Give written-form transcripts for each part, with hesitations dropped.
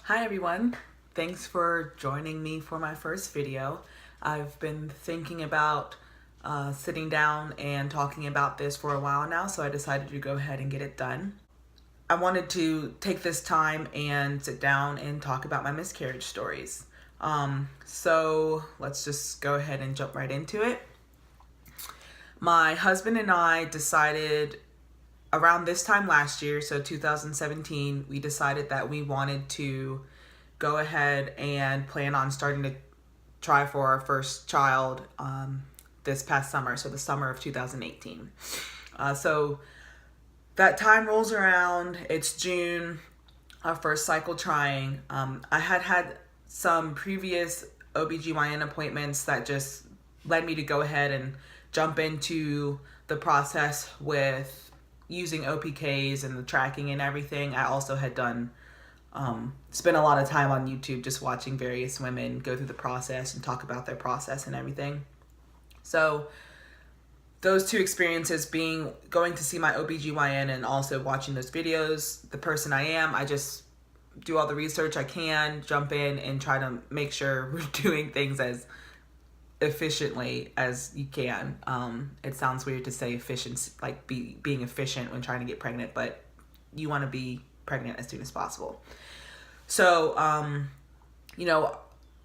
Hi everyone, thanks for joining me for my first video. I've been thinking about sitting down and talking about this for a while now, so I decided to go ahead and get it done. I wanted to take this time and sit down and talk about my miscarriage stories. So let's just go ahead and jump right into it. My husband and I decided around this time last year, so 2017, we decided that we wanted to go ahead and plan on starting to try for our first child this past summer, so the summer of 2018. So that time rolls around, it's June, our first cycle trying. I had some previous OBGYN appointments that just led me to go ahead and jump into the process with using OPKs and the tracking and everything. I also had done, spent a lot of time on YouTube just watching various women go through the process and talk about their process and everything. So those two experiences being going to see my OBGYN and also watching those videos, the person I am, I just do all the research I can, jump in and try to make sure we're doing things as efficiently as you can. It sounds weird to say efficient, like being efficient when trying to get pregnant, but you want to be pregnant as soon as possible. So,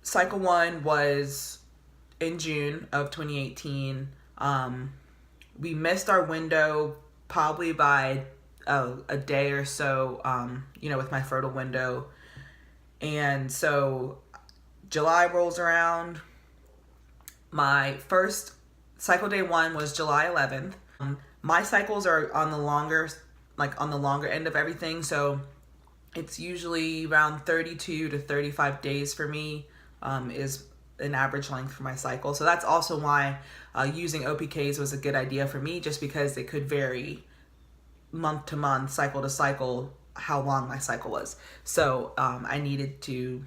cycle one was in June of 2018. We missed our window probably by a day or so, with my fertile window. And so July rolls around. My first cycle day one was July 11th. My cycles are on the longer end of everything. So it's usually around 32 to 35 days for me, is an average length for my cycle. So that's also why using OPKs was a good idea for me, just because it could vary month to month, cycle to cycle, how long my cycle was. So I needed to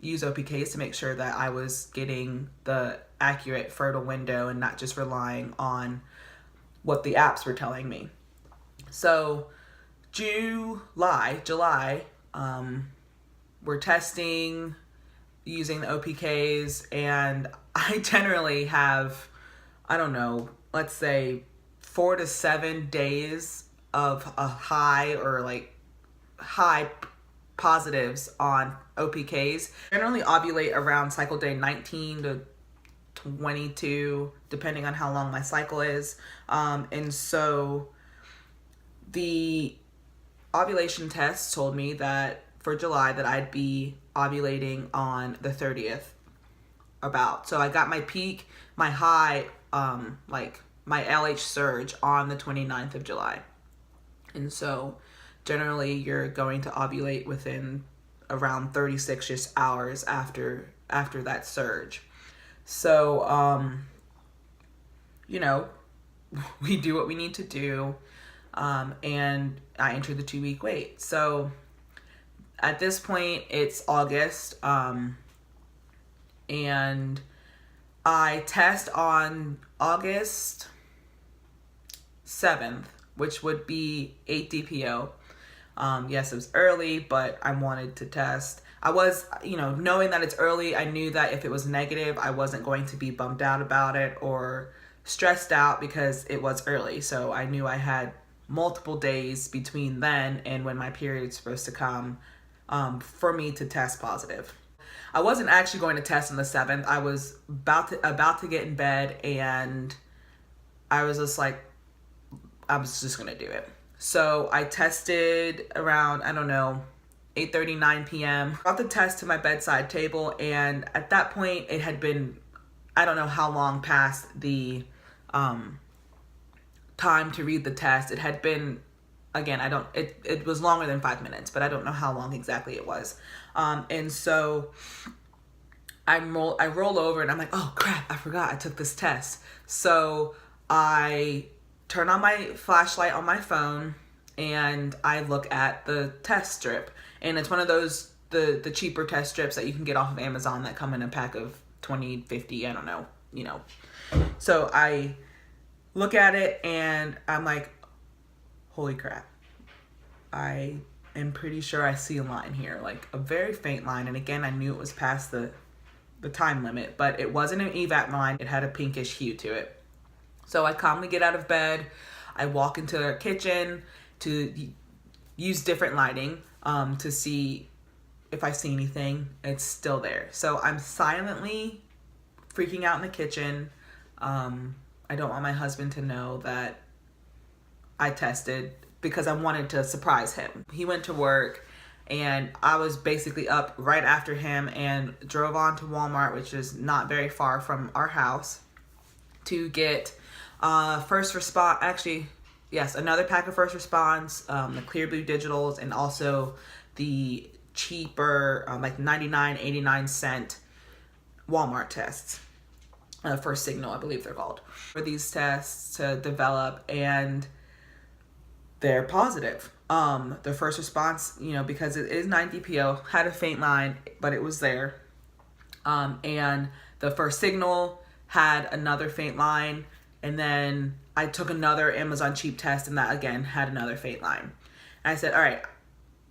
use OPKs to make sure that I was getting the accurate fertile window and not just relying on what the apps were telling me. So July, we're testing using the OPKs, and I generally have, let's say 4 to 7 days of a high positives on OPKs. Generally ovulate around cycle day 19 to 22, depending on how long my cycle is. And so the ovulation test told me that for July that I'd be ovulating on the 30th about. So I got my peak, my high, my LH surge on the 29th of July. And so generally you're going to ovulate within around 36 hours after that surge. So, we do what we need to do. And I entered the 2-week wait. So at this point it's August. And I test on August 7th, which would be 8 DPO. Yes, it was early, but I wanted to test. I was, knowing that it's early, I knew that if it was negative, I wasn't going to be bummed out about it or stressed out because it was early. So I knew I had multiple days between then and when my period's supposed to come, for me to test positive. I wasn't actually going to test on the 7th. I was about to get in bed, and I was just like, I was just going to do it. So I tested around, 8:30, 9 p.m. Brought the test to my bedside table, and at that point it had been, I don't know how long past the time to read the test. It had been, again, it was longer than 5 minutes, but I don't know how long exactly it was. And so I roll over and I'm like, oh crap, I forgot I took this test. So I turn on my flashlight on my phone and I look at the test strip. And it's one of those, the cheaper test strips that you can get off of Amazon that come in a pack of 20, 50, I don't know, So I look at it and I'm like, holy crap. I am pretty sure I see a line here, like a very faint line. And again, I knew it was past the time limit, but it wasn't an evac line. It had a pinkish hue to it. So I calmly get out of bed. I walk into the kitchen to use different lighting to see if I see anything. It's still there. So I'm silently freaking out in the kitchen. I don't want my husband to know that I tested because I wanted to surprise him. He went to work and I was basically up right after him and drove on to Walmart, which is not very far from our house, to get first response, actually, yes, another pack of first response, the clear blue digitals, and also the cheaper, like 99, 89-cent Walmart tests. For Signal, I believe they're called. For these tests to develop, and they're positive. The first response, because it is 9 DPO, had a faint line, but it was there. And the first Signal had another faint line, and then I took another Amazon cheap test, and that again had another faint line. And I said, all right,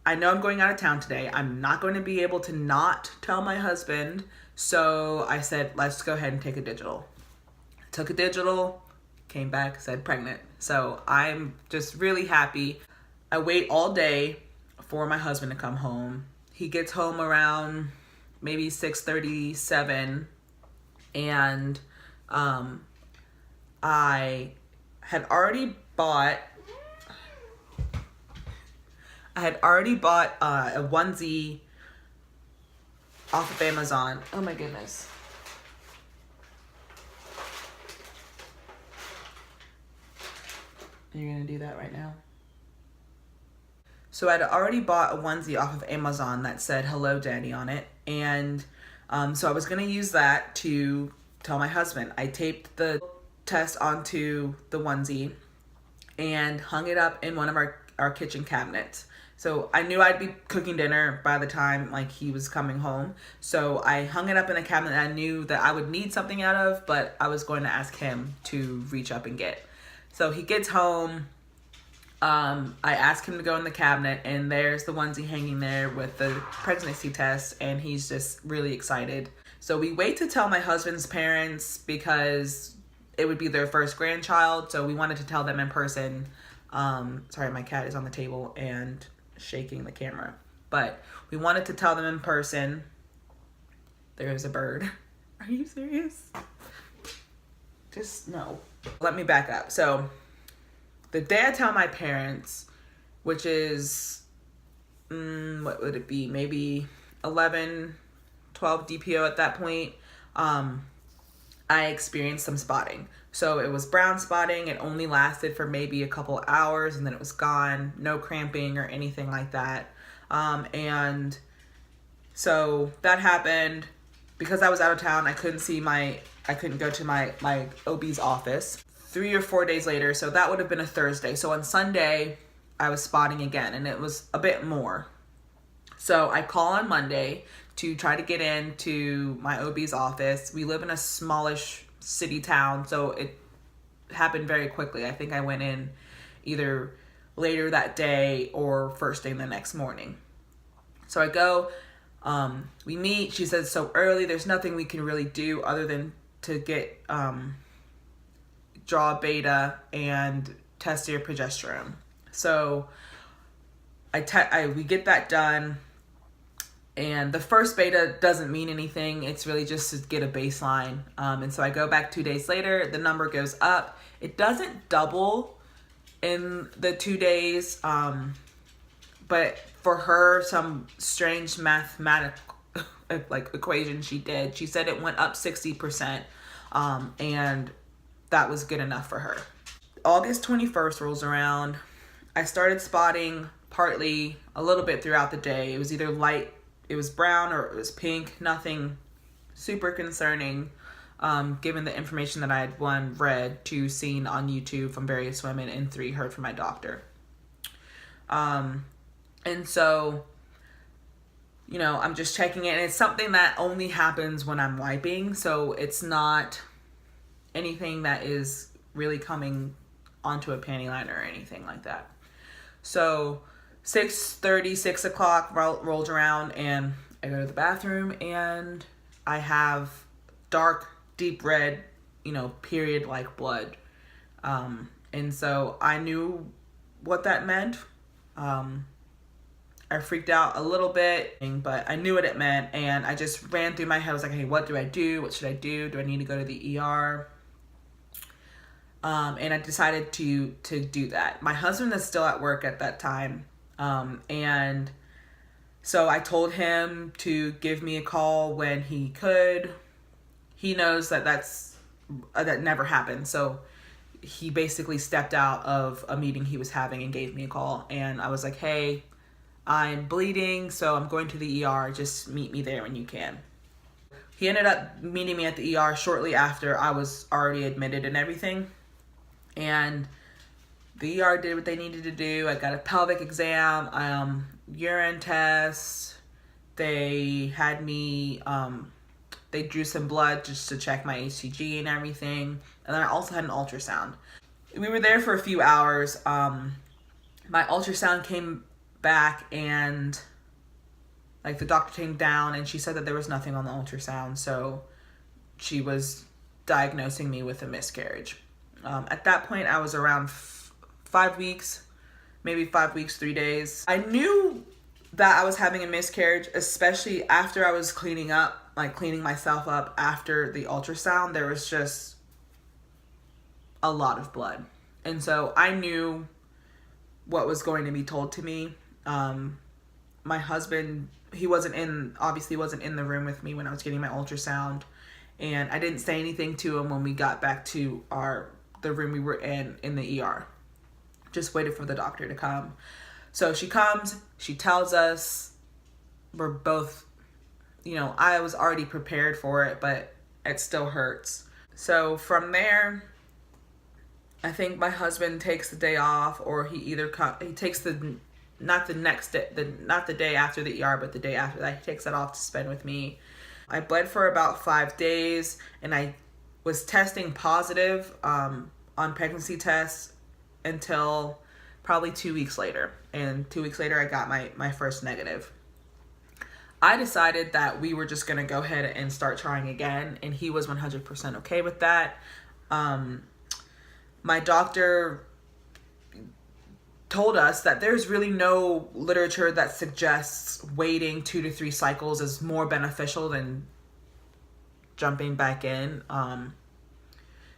I know I'm going out of town today. I'm not going to be able to not tell my husband. So I said, let's go ahead and take a digital. Took a digital, came back, said pregnant. So I'm just really happy. I wait all day for my husband to come home. He gets home around maybe 6:37, and I had already bought a onesie off of Amazon. Oh my goodness. You're gonna do that right now? So I'd already bought a onesie off of Amazon that said "Hello Daddy" on it. And so I was gonna use that to tell my husband. I taped the test onto the onesie and hung it up in one of our kitchen cabinets. So I knew I'd be cooking dinner by the time he was coming home. So I hung it up in a cabinet that I knew that I would need something out of, but I was going to ask him to reach up and get. So he gets home. I ask him to go in the cabinet, and there's the onesie hanging there with the pregnancy test, and he's just really excited. So we wait to tell my husband's parents because it would be their first grandchild. So we wanted to tell them in person. Sorry, my cat is on the table and shaking the camera, but we wanted to tell them in person. There's a bird. Are you serious? Just no. Let me back up. So the day I tell my parents, which is what would it be, maybe 11, 12 DPO at that point, I experienced some spotting. So it was brown spotting. It only lasted for maybe a couple hours, and then it was gone. No cramping or anything like that. And so that happened because I was out of town. I couldn't go to my OB's office. 3 or 4 days later, so that would have been a Thursday. So on Sunday, I was spotting again, and it was a bit more. So I call on Monday to try to get into my OB's office. We live in a smallish city town, so it happened very quickly. I think I went in either later that day or first thing the next morning. So I go, we meet. She says, so early, there's nothing we can really do other than to get draw beta and test your progesterone. So we get that done. And the first beta doesn't mean anything. It's really just to get a baseline. And so I go back 2 days later, the number goes up. It doesn't double in the 2 days. But for her, some strange mathematical equation she did, she said it went up 60%. And that was good enough for her. August 21st rolls around. I started spotting partly a little bit throughout the day. It was either light, it was brown, or it was pink. Nothing super concerning, given the information that I had, 1, read, 2, seen on YouTube from various women, and 3, heard from my doctor. And so, I'm just checking it. And it's something that only happens when I'm wiping. So it's not anything that is really coming onto a panty liner or anything like that. So 6:30, 6 o'clock rolls around, and I go to the bathroom, and I have dark, deep red, period-like blood. And so I knew what that meant. I freaked out a little bit, but I knew what it meant, and I just ran through my head. I was like, hey, what do I do? What should I do? Do I need to go to the ER? And I decided to do that. My husband is still at work at that time, and so I told him to give me a call when he could. He knows that that never happened, so he basically stepped out of a meeting he was having and gave me a call. And I was like, hey, I'm bleeding, so I'm going to the ER. Just meet me there when you can. He ended up meeting me at the ER shortly after I was already admitted and everything. And the ER did what they needed to do. I got a pelvic exam, urine test. They had me, they drew some blood just to check my HCG and everything. And then I also had an ultrasound. We were there for a few hours. My ultrasound came back, and the doctor came down, and she said that there was nothing on the ultrasound. So she was diagnosing me with a miscarriage. At that point, I was around 5 weeks, maybe 5 weeks, 3 days. I knew that I was having a miscarriage, especially after I was cleaning myself up after the ultrasound. There was just a lot of blood. And so I knew what was going to be told to me. My husband, he wasn't in the room with me when I was getting my ultrasound. And I didn't say anything to him when we got back to the room we were in the ER. Just waited for the doctor to come. So she comes, she tells us, we're both, I was already prepared for it, but it still hurts. So from there, I think my husband takes the day off, or he takes not the day after the ER, but the day after that, he takes that off to spend with me. I bled for about 5 days, and I was testing positive on pregnancy tests until probably 2 weeks later. And 2 weeks later, I got my first negative. I decided that we were just going to go ahead and start trying again, and he was 100% okay with that. My doctor told us that there's really no literature that suggests waiting 2 to 3 cycles is more beneficial than jumping back in.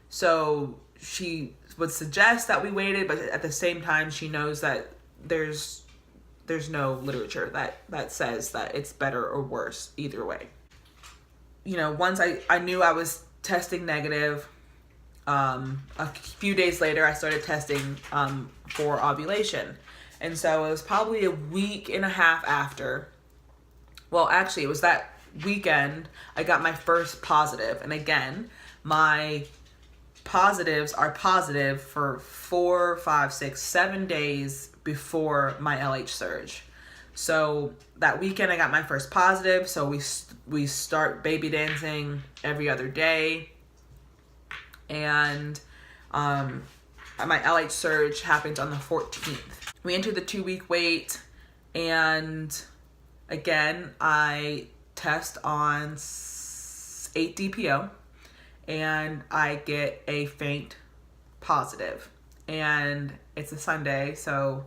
So she would suggest that we waited, but at the same time, she knows that there's no literature that says that it's better or worse either way. Once I knew I was testing negative, a few days later, I started testing for ovulation. And so it was probably a week and a half after. Well, actually, it was that weekend I got my first positive. And again, my positives are positive for 4, 5, 6, 7 days before my LH surge. So that weekend I got my first positive. So we start baby dancing every other day. And my LH surge happened on the 14th. We entered the 2-week wait, and again, I test on 8 DPO, and I get a faint positive. And it's a Sunday, so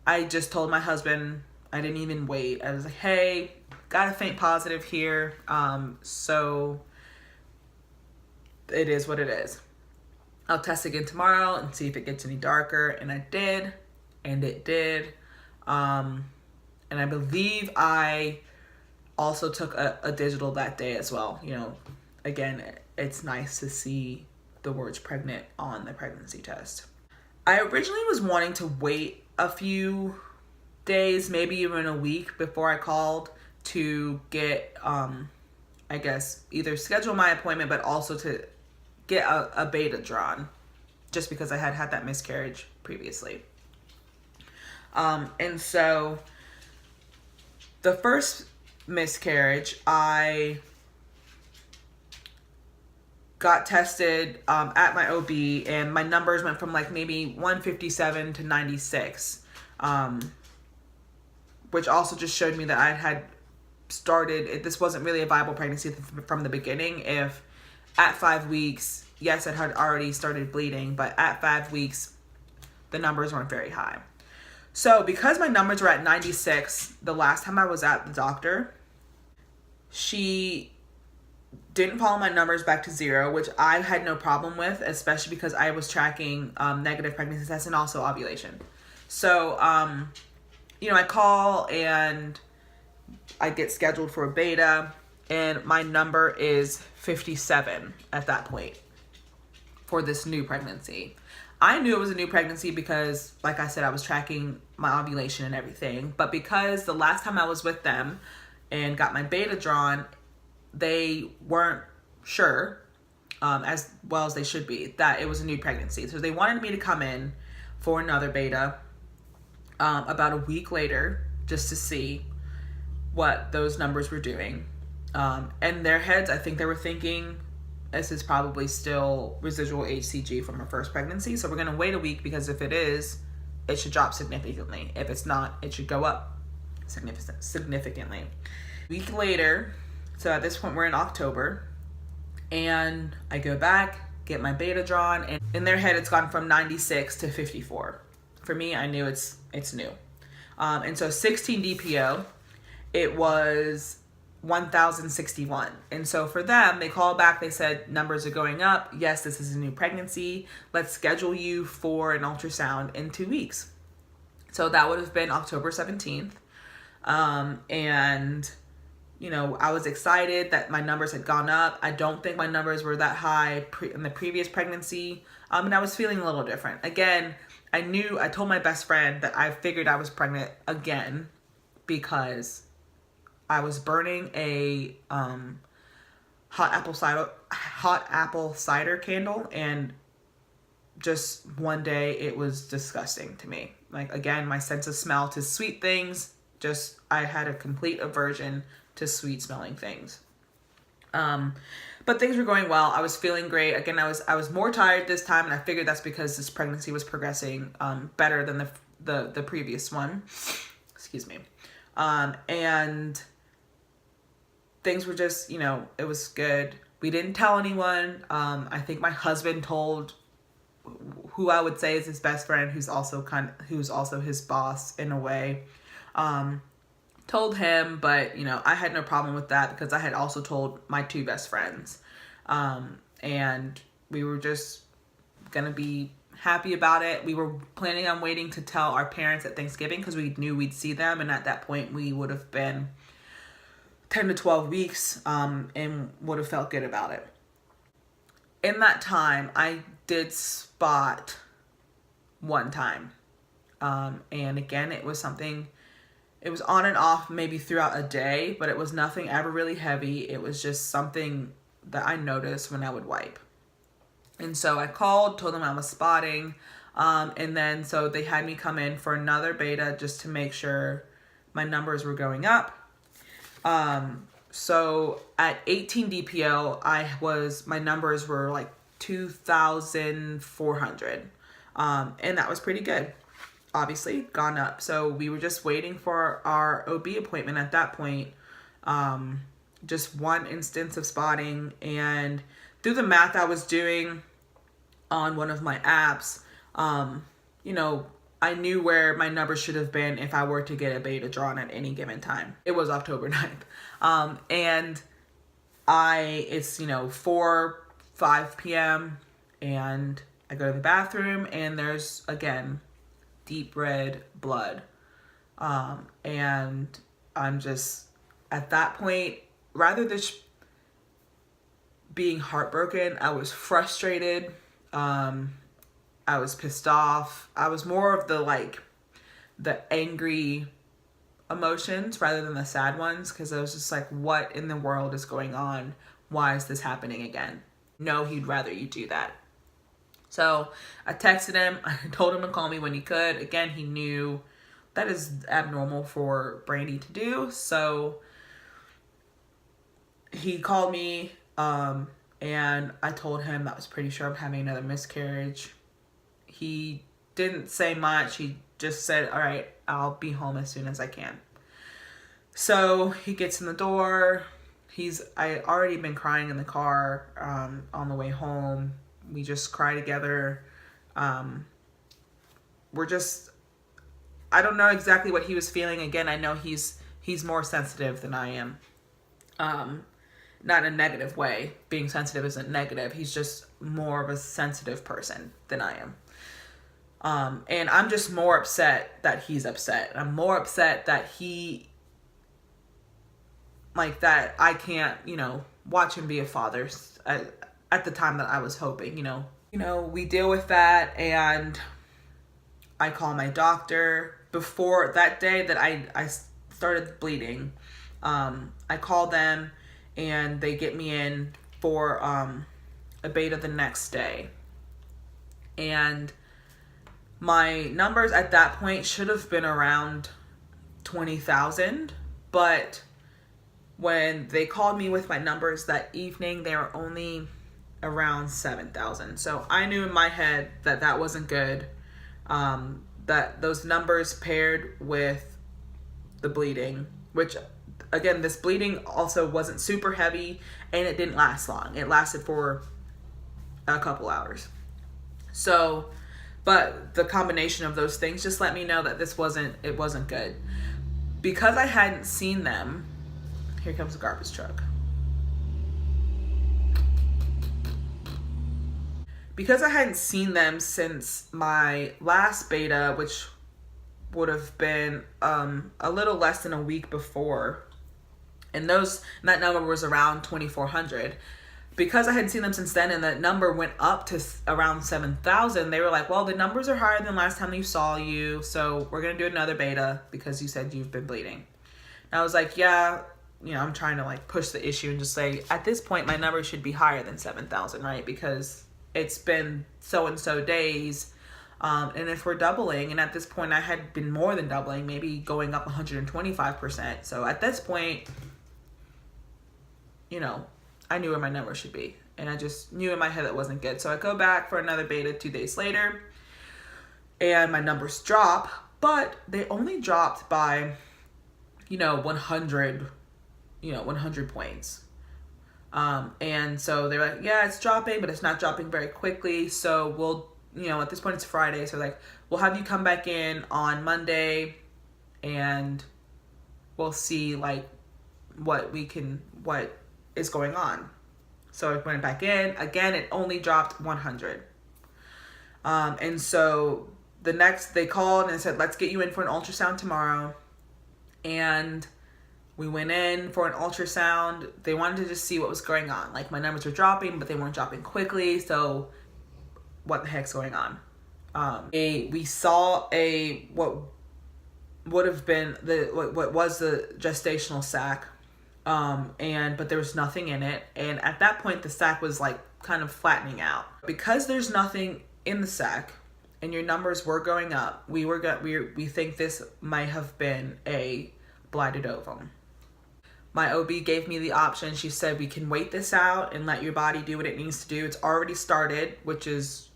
I just told my husband, I didn't even wait. I was like, hey, got a faint positive here, so it is what it is. I'll test again tomorrow and see if it gets any darker. And I did, and it did. And I believe I also took a digital that day as well. Again, it's nice to see the words pregnant on the pregnancy test. I originally was wanting to wait a few days, maybe even a week before I called to get, I guess, either schedule my appointment, but also to get a beta drawn, just because I had that miscarriage previously. And so the first miscarriage, I got tested at my OB, and my numbers went from maybe 157 to 96. which also just showed me that I had started, this wasn't really a viable pregnancy from the beginning. If at 5 weeks, yes, it had already started bleeding, but at 5 weeks, the numbers weren't very high. So because my numbers were at 96 the last time I was at the doctor, she didn't follow my numbers back to 0, which I had no problem with, especially because I was tracking negative pregnancy tests and also ovulation. So, I call and I get scheduled for a beta, and my number is 57 at that point for this new pregnancy. I knew it was a new pregnancy because, like I said, I was tracking my ovulation and everything. But because the last time I was with them and got my beta drawn, they weren't sure, as well as they should be, that it was a new pregnancy. So they wanted me to come in for another beta about a week later just to see what those numbers were doing. In their heads, I think they were thinking, this is probably still residual HCG from her first pregnancy. So we're going to wait a week because if it is, it should drop significantly. If it's not, it should go up significantly. A week later, so at this point we're in October, and I go back, get my beta drawn, and in their head it's gone from 96 to 54. For me, I knew it's new. And so 16 DPO, it was 1,061. And so for them, they called back, they said, numbers are going up. Yes, this is a new pregnancy. Let's schedule you for an ultrasound in 2 weeks. So that would have been October 17th. And, I was excited that my numbers had gone up. I don't think my numbers were that high in the previous pregnancy. And I was feeling a little different. Again, I told my best friend that I figured I was pregnant again because I was burning a hot apple cider candle, and just one day it was disgusting to me. Like, again, my sense of smell to sweet things, I had a complete aversion to sweet smelling things. But things were going well. I was feeling great. Again, I was more tired this time, and I figured that's because this pregnancy was progressing better than the previous one. Excuse me. And things were just, it was good. We didn't tell anyone. I think my husband told who I would say is his best friend, who's also his boss in a way. Told him, but I had no problem with that because I had also told my 2 best friends. And we were just gonna be happy about it. We were planning on waiting to tell our parents at Thanksgiving because we knew we'd see them, and at that point we would have been 10 to 12 weeks and would have felt good about it. In that time, I did spot one time. And again, it was on and off maybe throughout a day, but it was nothing ever really heavy. It was just something that I noticed when I would wipe. And so I called, told them I was spotting. And then so they had me come in for another beta just to make sure my numbers were going up. So at 18 DPO, my numbers were like 2,400. And that was pretty good. Obviously gone up. So we were just waiting for our OB appointment at that point. Just one instance of spotting, and through the math I was doing on one of my apps, I knew where my numbers should have been if I were to get a beta drawn at any given time. It was October 9th. And it's 5 p.m. and I go to the bathroom, and there's, again, deep red blood. And I'm just, at that point, rather than being heartbroken, I was frustrated. I was pissed off. I was more of the angry emotions rather than the sad ones, because I was just like, what in the world is going on? Why is this happening again? No, he'd rather you do that. So I texted him. I told him to call me when he could. Again, he knew that is abnormal for Brandy to do. So he called me, and I told him that I was pretty sure I'm having another miscarriage. He didn't say much. He just said, all right, I'll be home as soon as I can. So he gets in the door. I already been crying in the car on the way home. We just cry together. We're just, I don't know exactly what he was feeling. Again, I know he's more sensitive than I am. Not in a negative way. Being sensitive isn't negative. He's just more of a sensitive person than I am. And I'm just more upset that he's upset. I'm more upset that that I can't, watch him be a father at the time that I was hoping, we deal with that, and I call my doctor before that day that I started bleeding. I call them and they get me in for a beta the next day. And my numbers at that point should have been around 20,000, but when they called me with my numbers that evening, they were only around 7,000. So I knew in my head that that wasn't good. That those numbers paired with the bleeding, which again, this bleeding also wasn't super heavy and it didn't last long. It lasted for a couple hours. So, but the combination of those things just let me know that it wasn't good. Because I hadn't seen them, here comes the garbage truck. Because I hadn't seen them since my last beta, which would have been a little less than a week before, and that number was around 2,400. Because I hadn't seen them since then, and that number went up to around 7,000, they were like, well, the numbers are higher than last time we saw you, so we're going to do another beta because you said you've been bleeding. And I was like, yeah, I'm trying to push the issue and just say, at this point, my number should be higher than 7,000, right? Because it's been so-and-so days, and if we're doubling, and at this point, I had been more than doubling, maybe going up 125%. So at this point, I knew where my number should be. And I just knew in my head that wasn't good. So I go back for another beta 2 days later. And my numbers drop. But they only dropped by, 100 points. And so they're like, yeah, it's dropping, but it's not dropping very quickly. So we'll, at this point it's Friday. So we'll have you come back in on Monday. And we'll see what is going on. So I went back in. Again, it only dropped 100. And so they called and said, let's get you in for an ultrasound tomorrow. And we went in for an ultrasound. They wanted to just see what was going on. My numbers were dropping, but they weren't dropping quickly. So what the heck's going on? We saw what would have been what was the gestational sac. But there was nothing in it. And at that point, the sac was kind of flattening out. Because there's nothing in the sac and your numbers were going up, we think this might have been a blighted ovum. My OB gave me the option. She said, we can wait this out and let your body do what it needs to do. It's already started, which is,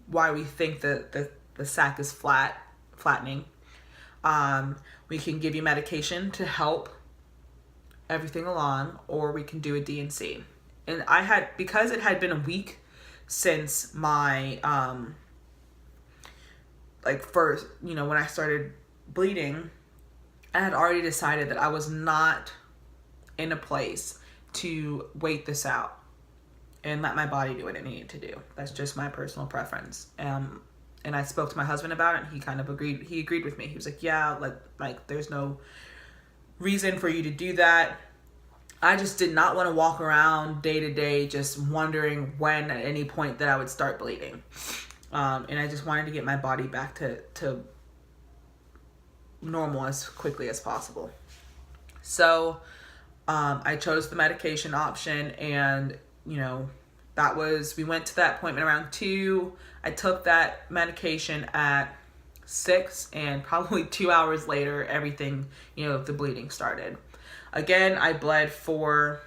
why we think that the sac is flattening. We can give you medication to help everything along, or we can do a D&C. And because it had been a week since my first, when I started bleeding, I had already decided that I was not in a place to wait this out and let my body do what it needed to do. That's just my personal preference. And I spoke to my husband about it, and he kind of agreed. He agreed with me. He was like, yeah, there's no reason for you to do that. I just did not want to walk around day to day just wondering when at any point that I would start bleeding. And I just wanted to get my body back to normal as quickly as possible. So I chose the medication option, and we went to that appointment around 2. I took that medication at 6, and probably 2 hours later, everything, the bleeding started. Again, I bled for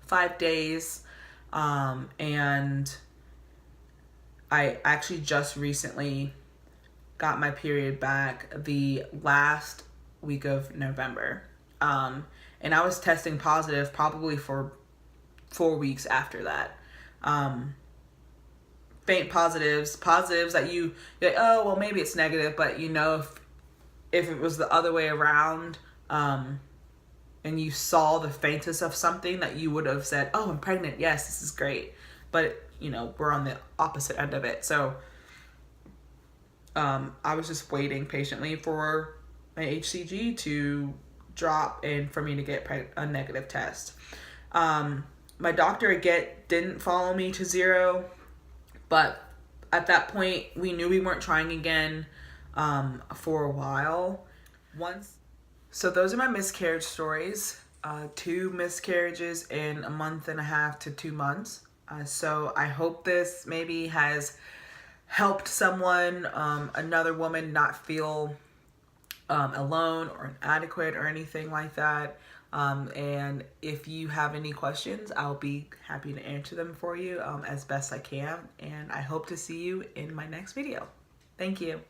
5 days, and I actually just recently got my period back the last week of November. And I was testing positive probably for 4 weeks after that. Faint positives that you're like, oh, well, maybe it's negative, but you know, if it was the other way around, and you saw the faintest of something, that you would have said, oh, I'm pregnant. Yes, this is great. But, you know, we're on the opposite end of it. So I was just waiting patiently for my HCG to drop and for me to get a negative test. My doctor, again, didn't follow me to 0, but at that point, we knew we weren't trying again for a while. So those are my miscarriage stories. 2 miscarriages in a month and a half to 2 months. So I hope this maybe has helped someone, another woman, not feel alone or inadequate or anything like that. And if you have any questions, I'll be happy to answer them for you as best I can. And I hope to see you in my next video. Thank you.